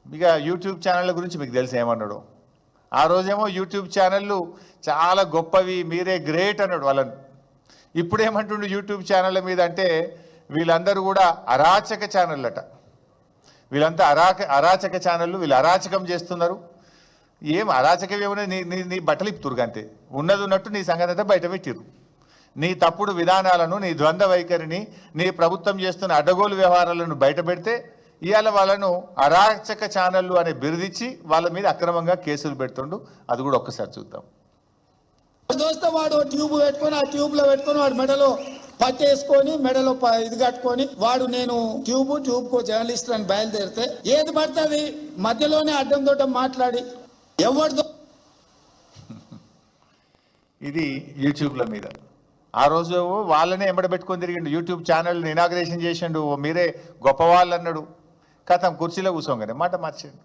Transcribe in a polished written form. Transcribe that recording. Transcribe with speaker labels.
Speaker 1: ఇక యూట్యూబ్ ఛానళ్ళ గురించి మీకు తెలిసి ఏమన్నాడు. ఆ రోజేమో యూట్యూబ్ ఛానళ్ళు చాలా గొప్పవి, మీరే గ్రేట్ అన్నాడు వాళ్ళని. ఇప్పుడు ఏమంటుండు యూట్యూబ్ ఛానళ్ళ మీద అంటే వీళ్ళందరూ కూడా అరాచక ఛానళ్ళు అట. వీళ్ళంతా అరాచక ఛానళ్ళు, వీళ్ళు అరాచకం చేస్తున్నారు. ఏం అరాచకం ఏమన్నా, నీ బట్టలు ఇప్పుతురు అంతే. ఉన్నది ఉన్నట్టు నీ సంగతి అంతా బయట పెట్టిరు. నీ తప్పుడు విధానాలను, నీ ద్వంద్వ వైఖరిని, నీ ప్రభుత్వం చేస్తున్న అడ్డగోలు వ్యవహారాలను బయట పెడితే ఇవాళ వాళ్ళను అరాచక ఛానళ్ళు అనే బిరుదిచ్చి వాళ్ళ మీద అక్రమంగా కేసులు పెడుతుండు. అది కూడా ఒక్కసారి చూద్దాం.
Speaker 2: దోస్త వాడు ట్యూబ్ పెట్టుకొని ఆ ట్యూబ్ లో పెట్టుకొని వాడు మెడలో పట్టేసుకొని మెడలో ఇది కట్టుకొని వాడు నేను ట్యూబ్ కో జర్నలిస్ట్ అని బయలుదేరితే ఏది పడుతుంది మధ్యలోనే అడ్డం తోట మాట్లాడి ఎవరితో
Speaker 1: ఇది యూట్యూబ్ల మీద. ఆ రోజు వాళ్ళనే ఎంబడబెట్టుకొని తిరిగిండు. యూట్యూబ్ ఛానల్ని ఇనాగ్రేషన్ చేసిండు, మీరే గొప్పవాళ్ళు అన్నాడు. కథం కుర్చీలో కూర్చోగానే మాట మార్చాడు.